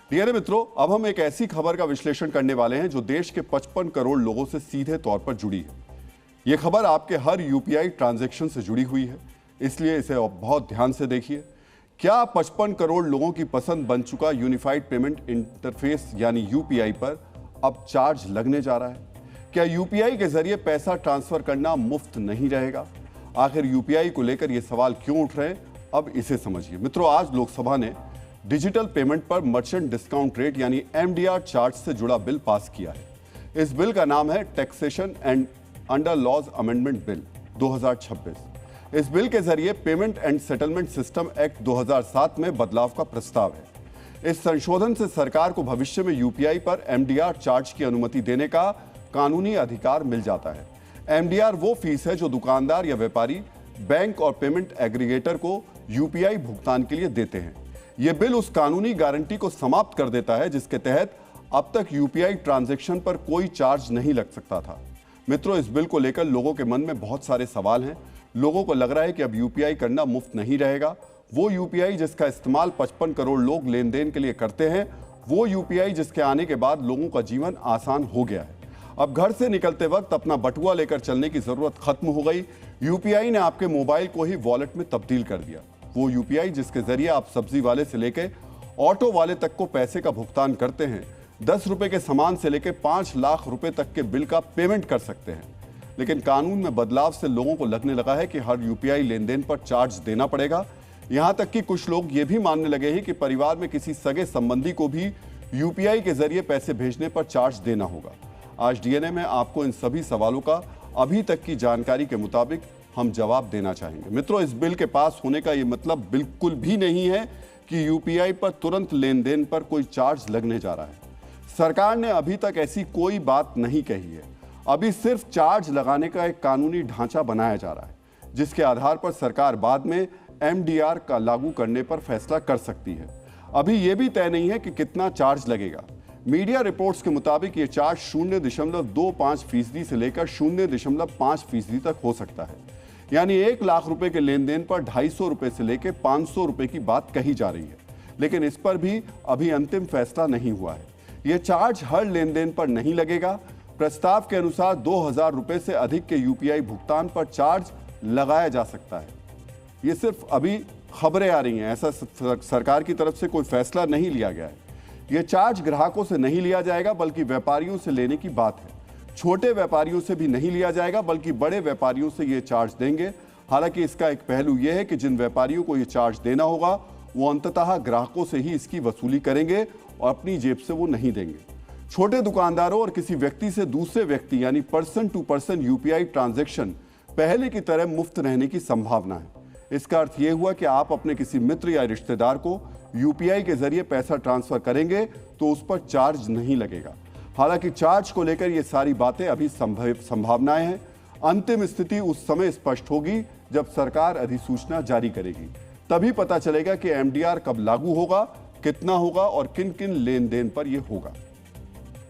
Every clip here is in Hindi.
प्रिय मित्रों, अब हम एक ऐसी खबर का विश्लेषण करने वाले हैं जो देश के 55 करोड़ लोगों से सीधे तौर पर जुड़ी है। यह खबर आपके हर यूपीआई ट्रांजैक्शन से जुड़ी हुई है, इसलिए इसे बहुत ध्यान से देखिए। क्या 55 करोड़ लोगों की पसंद बन चुका यूनिफाइड पेमेंट इंटरफेस यानी यूपीआई पर अब चार्ज लगने जा रहा है? क्या यूपीआई के जरिए पैसा ट्रांसफर करना मुफ्त नहीं रहेगा? आखिर यूपीआई को लेकर यह सवाल क्यों उठ रहे हैं, अब इसे समझिए। मित्रों, आज लोकसभा ने डिजिटल पेमेंट पर मर्चेंट डिस्काउंट रेट यानी एमडीआर चार्ज से जुड़ा बिल पास किया है। इस बिल का नाम है taxation and under laws amendment bill 2026। इस बिल के जरिए payment and settlement system act 2007 में बदलाव का प्रस्ताव है। इस संशोधन से सरकार को भविष्य में यूपीआई पर एमडीआर चार्ज की अनुमति देने का कानूनी अधिकार मिल जाता है। एमडीआर वो फीस है जो दुकानदार या व्यापारी बैंक और पेमेंट एग्रीगेटर को यूपीआई भुगतान के लिए देते हैं। यह बिल उस कानूनी गारंटी को समाप्त कर देता है जिसके तहत अब तक यूपीआई ट्रांजैक्शन पर कोई चार्ज नहीं लग सकता था। मित्रों, इस बिल को लेकर लोगों के मन में बहुत सारे सवाल हैं। लोगों को लग रहा है कि अब यूपीआई करना मुफ्त नहीं रहेगा। वो यूपीआई जिसका इस्तेमाल 55 करोड़ लोग लेन देन के लिए करते हैं, वो यूपीआई जिसके आने के बाद लोगों का जीवन आसान हो गया है। अब घर से निकलते वक्त अपना बटुआ लेकर चलने की जरूरत खत्म हो गई। यूपीआई ने आपके मोबाइल को ही वॉलेट में तब्दील कर दिया। वो यूपीआई जिसके जरिए आप सब्जी वाले से लेके ऑटो वाले तक को पैसे का भुगतान करते हैं, 10 रुपए के सामान से लेके 5 लाख रुपए तक के बिल का पेमेंट कर सकते हैं। लेकिन कानून में बदलाव से लोगों को लगने लगा है कि हर यूपीआई लेन देन पर चार्ज देना पड़ेगा। यहां तक कि कुछ लोग ये भी मानने लगे हैं कि परिवार में किसी सगे संबंधी को भी यूपीआई के जरिए पैसे भेजने पर चार्ज देना होगा। आज डीएनए में आपको इन सभी सवालों का अभी तक की जानकारी के मुताबिक हम जवाब देना चाहेंगे। मित्रों, इस बिल के पास होने का यह मतलब बिल्कुल भी नहीं है कि यूपीआई पर तुरंत लेन देन पर कोई चार्ज लगने जा रहा है। सरकार ने अभी तक ऐसी कोई बात नहीं कही है। अभी सिर्फ चार्ज लगाने का एक कानूनी ढांचा बनाया जा रहा है, जिसके आधार पर सरकार बाद में एमडीआर का लागू करने पर फैसला कर सकती है। अभी यह भी तय नहीं है कि कितना चार्ज लगेगा। मीडिया रिपोर्ट्स के मुताबिक यह चार्ज 0.25% से लेकर 0.5% तक हो सकता है। यानी 1 लाख रुपए के लेन देन पर 250 रुपए से लेकर 500 रुपए की बात कही जा रही है। लेकिन इस पर भी अभी अंतिम फैसला नहीं हुआ है। यह चार्ज हर लेन देन पर नहीं लगेगा। प्रस्ताव के अनुसार 2000 रुपए से अधिक के यूपीआई भुगतान पर चार्ज लगाया जा सकता है। ये सिर्फ अभी खबरें आ रही हैं, ऐसा सरकार की तरफ से कोई फैसला नहीं लिया गया है। यह चार्ज ग्राहकों से नहीं लिया जाएगा, बल्कि व्यापारियों से लेने की बात है। छोटे व्यापारियों से भी नहीं लिया जाएगा, बल्कि बड़े व्यापारियों से यह चार्ज देंगे। हालांकि इसका एक पहलू यह है कि जिन व्यापारियों को यह चार्ज देना होगा वो अंततः ग्राहकों से ही इसकी वसूली करेंगे और अपनी जेब से वो नहीं देंगे। छोटे दुकानदारों और किसी व्यक्ति से दूसरे व्यक्ति यानी person to person UPI transaction पहले की तरह मुफ्त रहने की संभावना है। इसका अर्थ यह हुआ कि आप अपने किसी मित्र या रिश्तेदार को यूपीआई के जरिए पैसा ट्रांसफर करेंगे तो उस पर चार्ज नहीं लगेगा। हालांकि चार्ज को लेकर ये सारी बातें अभी संभावनाएं हैं। अंतिम स्थिति उस समय स्पष्ट होगी जब सरकार अधिसूचना जारी करेगी। तभी पता चलेगा कि एमडीआर कब लागू होगा, कितना होगा और किन किन लेन देन पर यह होगा।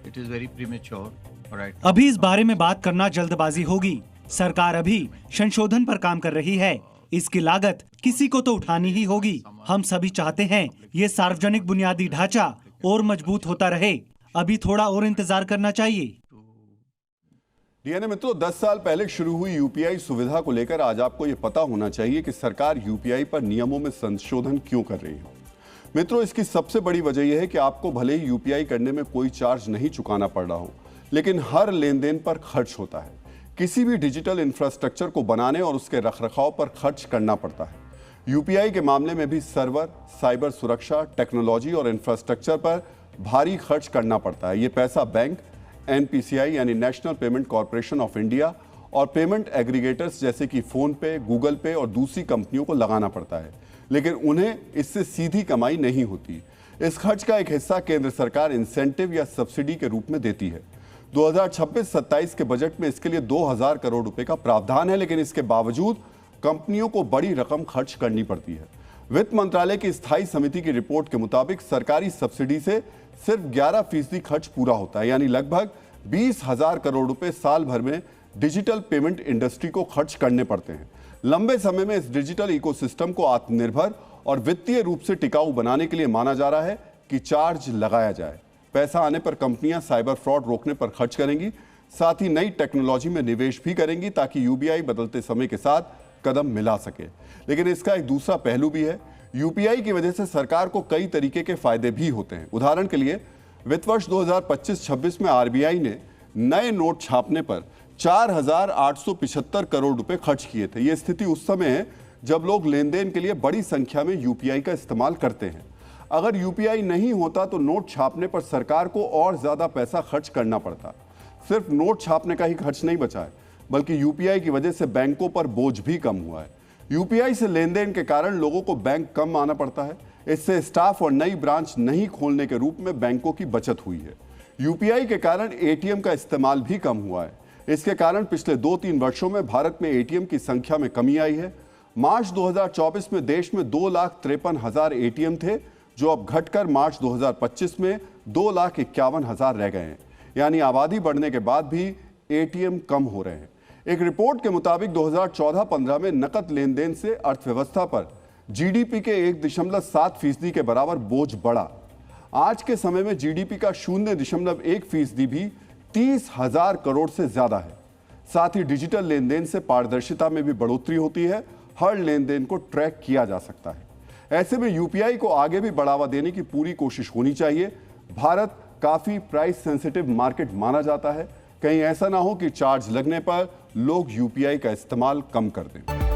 It is very premature, right? अभी इस बारे में बात करना जल्दबाजी होगी। सरकार अभी संशोधन पर काम कर रही है। इसकी लागत किसी को तो उठानी ही होगी। हम सभी चाहते हैं ये सार्वजनिक बुनियादी ढांचा और मजबूत होता रहे। अभी थोड़ा और इंतजार करना चाहिए। डीएनए मित्रों, 10 साल पहले शुरू हुई यूपीआई सुविधा को लेकर आज आपको यह पता होना चाहिए कि सरकार यूपीआई पर नियमों में संशोधन क्यों कर रही है। मित्रों, इसकी सबसे बड़ी वजह यह है कि आपको भले ही यूपीआई करने में कोई चार्ज नहीं चुकाना पड़ रहा हो, लेकिन हर लेन देन पर खर्च होता है। किसी भी डिजिटल इंफ्रास्ट्रक्चर को बनाने और उसके रखरखाव पर खर्च करना पड़ता है। यूपीआई के मामले में भी सर्वर, साइबर सुरक्षा, टेक्नोलॉजी और इंफ्रास्ट्रक्चर पर भारी खर्च करना पड़ता है। ये पैसा बैंक, एनपीसीआई यानी national payment corporation of India और पेमेंट एग्रीगेटर्स जैसे कि फोन पे, गूगल पे और दूसरी कंपनियों को लगाना पड़ता है, लेकिन उन्हें इससे सीधी कमाई नहीं होती। इस खर्च का एक हिस्सा केंद्र सरकार इंसेंटिव या सब्सिडी के रूप में देती है। 2026-27 के बजट में इसके लिए 2000 करोड़ रुपए का प्रावधान है, लेकिन इसके बावजूद कंपनियों को बड़ी रकम खर्च करनी पड़ती है। वित्त मंत्रालय की स्थायी समिति की रिपोर्ट के मुताबिक सरकारी सब्सिडी से सिर्फ 11% खर्च पूरा होता है, यानी लगभग 20,000 करोड़ रुपए साल भर में डिजिटल पेमेंट इंडस्ट्री को खर्च करने पड़ते हैं। लंबे समय में इस डिजिटल इकोसिस्टम को आत्मनिर्भर और वित्तीय रूप से टिकाऊ बनाने के लिए माना जा रहा है कि चार्ज लगाया जाए। पैसा आने पर कंपनियां साइबर फ्रॉड रोकने पर खर्च करेंगी, साथ ही नई टेक्नोलॉजी में निवेश भी करेंगी ताकि यूपीआई बदलते समय के साथ कदम मिला सके। लेकिन इसका एक दूसरा पहलू भी है। यूपीआई की वजह से सरकार को कई तरीके के फायदे भी होते हैं। उदाहरण के लिए वित्त वर्ष 2025-26 में आरबीआई ने नए नोट छापने पर 4,875 करोड़ रुपए खर्च किए थे। यह स्थिति उस समय है जब लोग लेन देन के लिए बड़ी संख्या में यूपीआई का इस्तेमाल करते हैं। अगर यूपीआई नहीं होता तो नोट छापने पर सरकार को और ज्यादा पैसा खर्च करना पड़ता। सिर्फ नोट छापने का ही खर्च नहीं बचा है, बल्कि यूपीआई की वजह से बैंकों पर बोझ भी कम हुआ है। यूपीआई से लेन देन के कारण लोगों को बैंक कम आना पड़ता है। इससे स्टाफ और नई ब्रांच नहीं खोलने के रूप में बैंकों की बचत हुई है। यूपीआई के कारण एटीएम का इस्तेमाल भी कम हुआ है। इसके कारण पिछले 2-3 वर्षों में भारत में एटीएम की संख्या में कमी आई है। मार्च 2024 में देश में 2,53,000 एटीएम थे, जो अब घटकर मार्च 2025 में 2,51,000 रह गए हैं। यानी आबादी बढ़ने के बाद भी एटीएम कम हो रहे हैं। एक रिपोर्ट के मुताबिक 2014-15 में नकद लेन देन से अर्थव्यवस्था पर जीडीपी के 1.7% के बराबर बोझ बढ़ा। आज के समय में जीडीपी का 0.1% भी 30,000 करोड़ से ज्यादा है। साथ ही डिजिटल लेन देन से पारदर्शिता में भी बढ़ोतरी होती है। हर लेन देन को ट्रैक किया जा सकता है। ऐसे में यूपीआई को आगे भी बढ़ावा देने की पूरी कोशिश होनी चाहिए। भारत काफी प्राइस सेंसिटिव मार्केट माना जाता है। कहीं ऐसा ना हो कि चार्ज लगने पर लोग यूपीआई का इस्तेमाल कम कर दें।